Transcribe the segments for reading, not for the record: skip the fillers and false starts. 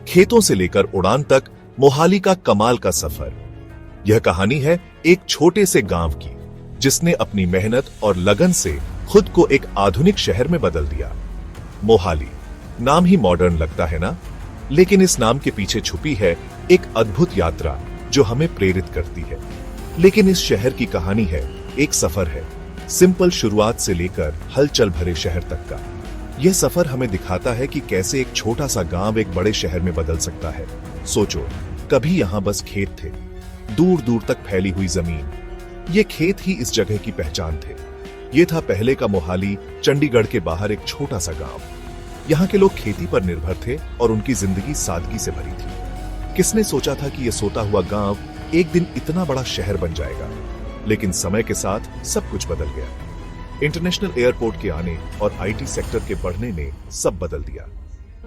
खेतों से लेकर उड़ान तक मोहाली का कमाल का सफर। यह कहानी है एक छोटे से गांव की, जिसने अपनी मेहनत और लगन से खुद को एक आधुनिक शहर में बदल दिया। मोहाली नाम ही मॉडर्न लगता है ना, लेकिन इस नाम के पीछे छुपी है एक अद्भुत यात्रा जो हमें प्रेरित करती है। लेकिन इस शहर की कहानी है एक सफर है, सिंपल शुरुआत से लेकर हलचल भरे शहर तक का। यह सफर हमें दिखाता है कि कैसे एक छोटा सा गांव एक बड़े शहर में बदल सकता है। सोचो, कभी यहां बस खेत थे, दूर दूर तक फैली हुई जमीन। ये खेत ही इस जगह की पहचान थे। ये था पहले का मोहाली, चंडीगढ़ के बाहर एक छोटा सा गांव। यहाँ के लोग खेती पर निर्भर थे और उनकी जिंदगी सादगी से भरी थी। किसने सोचा था कि यह सोता हुआ गांव एक दिन इतना बड़ा शहर बन जाएगा। लेकिन समय के साथ सब कुछ बदल गया। इंटरनेशनल एयरपोर्ट के आने और आईटी सेक्टर के बढ़ने ने सब बदल दिया।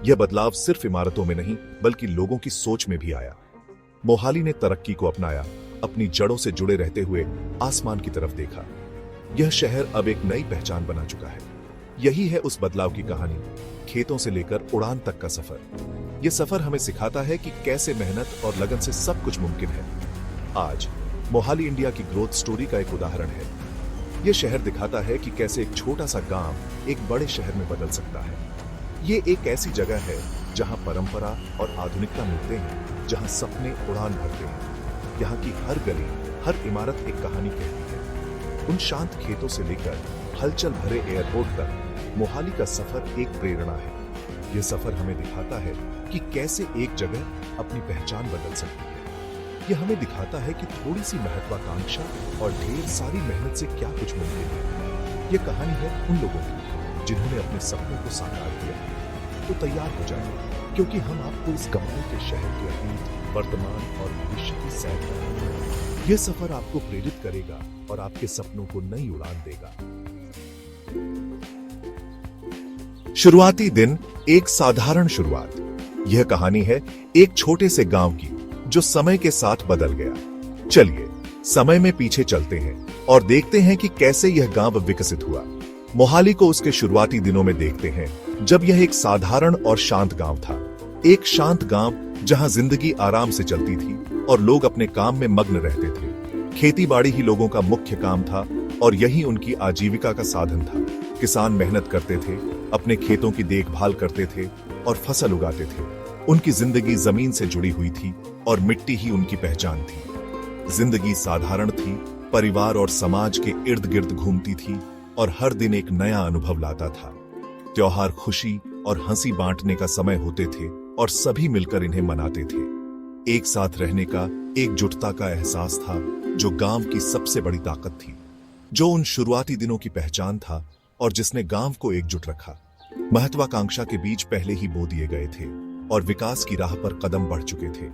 यह बदलाव सिर्फ इमारतों में नहीं, बल्कि लोगों की सोच में भी आया। मोहाली ने तरक्की को अपनाया, अपनी जड़ों से जुड़े रहते हुए आसमान की तरफ देखा। यह शहर अब एक नई पहचान बना चुका है। यही है उस बदलाव की कहानी, खेतों से लेकर उड़ान तक का सफर। यह सफर हमें सिखाता है कि कैसे मेहनत और लगन से सब कुछ मुमकिन है। आज मोहाली इंडिया की ग्रोथ स्टोरी का एक उदाहरण है। यह शहर दिखाता है कि कैसे एक छोटा सा गांव एक बड़े शहर में बदल सकता है। ये एक ऐसी जगह है जहां परंपरा और आधुनिकता मिलते हैं, जहां सपने उड़ान भरते हैं। यहाँ की हर गली, हर इमारत एक कहानी कहती है। उन शांत खेतों से लेकर हलचल भरे एयरपोर्ट तक मोहाली का सफर एक प्रेरणा है। यह सफर हमें दिखाता है कि कैसे एक जगह अपनी पहचान बदल सकती है। यह हमें दिखाता है कि थोड़ी सी महत्वाकांक्षा और ढेर सारी मेहनत से क्या कुछ मुमकिन है। यह कहानी है उन लोगों की जिन्होंने अपने सपनों को साकार किया। तो तैयार हो जाए, क्योंकि हम आपको इस कमाल के शहर के अतीत, वर्तमान और भविष्य की सैर कराएंगे। यह सफर आपको प्रेरित करेगा और आपके सपनों को नई उड़ान देगा। शुरुआती दिन, एक साधारण शुरुआत। यह कहानी है एक छोटे से गांव की, जो समय के साथ बदल गया। चलिए समय में पीछे चलते हैं और देखते हैं कि कैसे यह गांव विकसित हुआ। मोहाली को उसके शुरुआती दिनों में देखते हैं, जब यह एक साधारण और शांत गांव था। एक शांत गांव जहां जिंदगी आराम से चलती थी और लोग अपने काम में मग्न रहते थे। खेती बाड़ी ही लोगों का मुख्य काम था और यही उनकी आजीविका का साधन था। किसान मेहनत करते थे, अपने खेतों की देखभाल करते थे और फसल उगाते थे। उनकी जिंदगी जमीन से जुड़ी हुई थी और मिट्टी ही उनकी पहचान थी। जिंदगी साधारण थी, परिवार और समाज के इर्द गिर्द घूमती थी और हर दिन एक नया अनुभव लाता था। त्योहार खुशी और हंसी बांटने का समय होते थे और सभी मिलकर इन्हें मनाते थे। एक साथ रहने का, एकजुटता का एहसास था, जो गांव की सबसे बड़ी ताकत थी, जो उन शुरुआती दिनों की पहचान था और जिसने गांव को एकजुट रखा। महत्वाकांक्षा के बीज पहले ही बो दिए गए थे और विकास की राह पर कदम बढ़ चुके थे।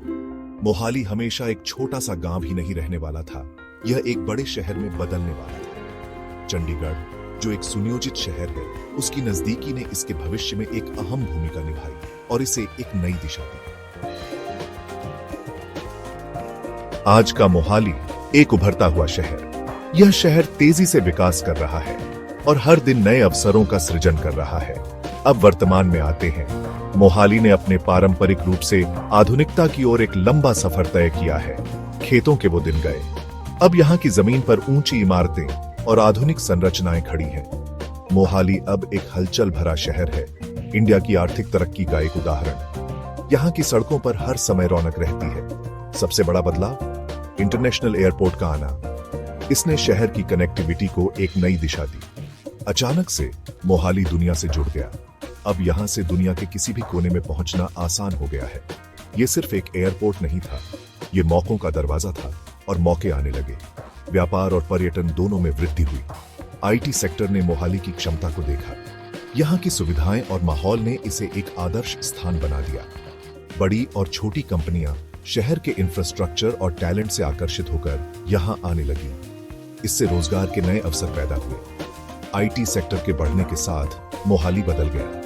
मोहाली हमेशा एक छोटा सा गांव ही नहीं रहने वाला था, यह एक बड़े शहर में बदलने वाला था। चंडीगढ़, जो एक सुनियोजित शहर है, उसकी नजदीकी ने इसके भविष्य में एक अहम भूमिका निभाई और इसे एक नई दिशा दी। आज का मोहाली एक उभरता हुआ शहर। यह शहर तेजी से विकास कर रहा है और हर दिन नए अवसरों का सृजन कर रहा है। अब वर्तमान में आते हैं। मोहाली ने अपने पारंपरिक रूप से आधुनिकता की ओर एक लंबा सफर तय किया है। खेतों के वो दिन गए। अब यहाँ की जमीन पर ऊंची इमारतें और आधुनिक संरचनाएं खड़ी हैं। मोहाली अब एक हलचल भरा शहर है, इंडिया की आर्थिक तरक्की का एक उदाहरण। यहाँ की सड़कों पर हर समय रौनक रहती है। सबसे बड़ा बदलाव, इंटरनेशनल एयरपोर्ट का आना। इसने शहर की कनेक्टिविटी को एक नई दिशा दी। अचानक से मोहाली दुनिया से जुड़ गया। अब यहां से दुनिया के किसी भी कोने में पहुंचना आसान हो गया है। यह सिर्फ एक एयरपोर्ट नहीं था, यह मौकों का दरवाजा था और मौके आने लगे। व्यापार और पर्यटन दोनों में वृद्धि हुई। आईटी सेक्टर ने मोहाली की क्षमता को देखा। यहाँ की सुविधाएं और माहौल ने इसे एक आदर्श स्थान बना दिया। बड़ी और छोटी कंपनियां शहर के इंफ्रास्ट्रक्चर और टैलेंट से आकर्षित होकर यहां आने लगी। इससे रोजगार के नए अवसर पैदा हुए। आईटी सेक्टर के बढ़ने के साथ मोहाली बदल गया।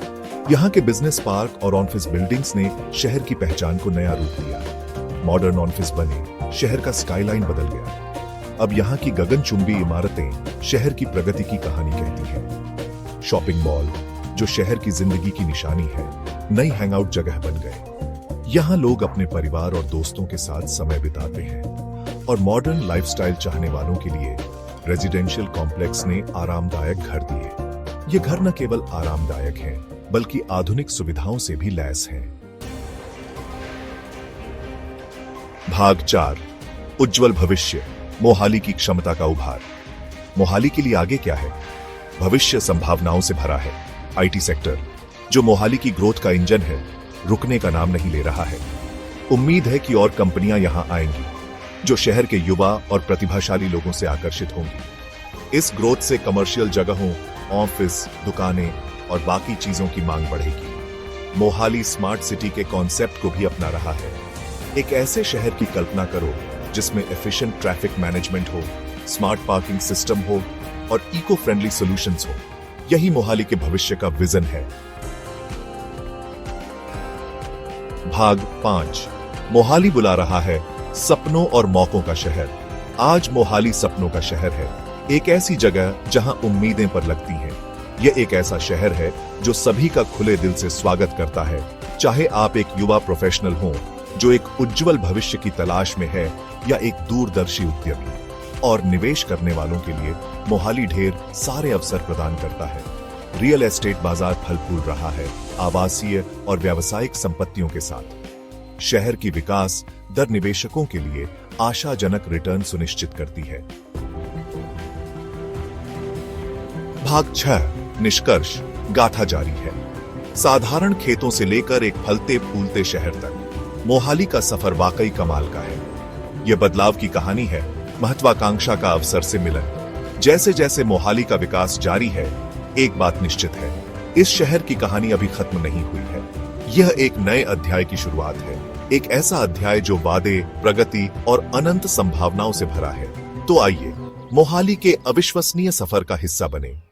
यहाँ के बिजनेस पार्क और ऑफिस बिल्डिंग्स ने शहर की पहचान को नया रूप दिया। मॉडर्न ऑफिस बने, शहर का स्काईलाइन बदल गया। अब यहाँ की गगनचुंबी इमारतें शहर की प्रगति की कहानी कहती हैं। शॉपिंग मॉल, जो शहर की जिंदगी की निशानी है, नई हैंगआउट जगह बन गए। यहाँ लोग अपने परिवार और दोस्तों के साथ समय बिताते हैं और मॉडर्न लाइफस्टाइल चाहने वालों के लिए रेजिडेंशियल कॉम्प्लेक्स ने आरामदायक घर दिए। ये घर न केवल आरामदायक हैं, बल्कि आधुनिक सुविधाओं से भी लैस हैं। भाग 4, उज्जवल भविष्य, मोहाली की क्षमता का उभार। मोहाली के लिए आगे क्या है? भविष्य संभावनाओं से भरा है। आईटी सेक्टर, जो मोहाली की ग्रोथ का इंजन है, रुकने का नाम नहीं ले रहा है। उम्मीद है कि और कंपनियां यहां आएंगी, जो शहर के युवा और प्रतिभाशाली लोगों से आकर्षित होंगी। इस ग्रोथ से कमर्शियल जगहों, ऑफिस, दुकानें और बाकी चीजों की मांग बढ़ेगी। मोहाली स्मार्ट सिटी के कॉन्सेप्ट को भी अपना रहा है। एक ऐसे शहर की कल्पना करो जिसमें एफिशिएंट ट्रैफिक मैनेजमेंट हो, स्मार्ट पार्किंग सिस्टम हो और इको फ्रेंडली सॉल्यूशंस हो। यही मोहाली के भविष्य का विजन है। भाग 5, मोहाली बुला रहा है, सपनों और मौकों का शहर। आज मोहाली सपनों का शहर है, एक ऐसी जगह जहां उम्मीदें पर लगती हैं। यह एक ऐसा शहर है जो सभी का खुले दिल से स्वागत करता है, चाहे आप एक युवा प्रोफेशनल हो जो एक उज्जवल भविष्य की तलाश में है या एक दूरदर्शी उद्यमी। और निवेश करने वालों के लिए मोहाली ढेर सारे अवसर प्रदान करता है। रियल एस्टेट बाजार फल फूल रहा है, आवासीय और व्यावसायिक संपत्तियों के साथ। शहर की विकास दर निवेशकों के लिए आशाजनक रिटर्न सुनिश्चित करती है। भाग 6, निष्कर्ष, गाथा जारी है। साधारण खेतों से लेकर एक फलते फूलते शहर तक मोहाली का सफर वाकई कमाल का है। यह बदलाव की कहानी है, महत्वाकांक्षा का अवसर से मिलन। जैसे जैसे मोहाली का विकास जारी है, एक बात निश्चित है, इस शहर की कहानी अभी खत्म नहीं हुई है। यह एक नए अध्याय की शुरुआत है, एक ऐसा अध्याय जो वादे, प्रगति और अनंत संभावनाओं से भरा है। तो आइए मोहाली के अविश्वसनीय सफर का हिस्सा बने।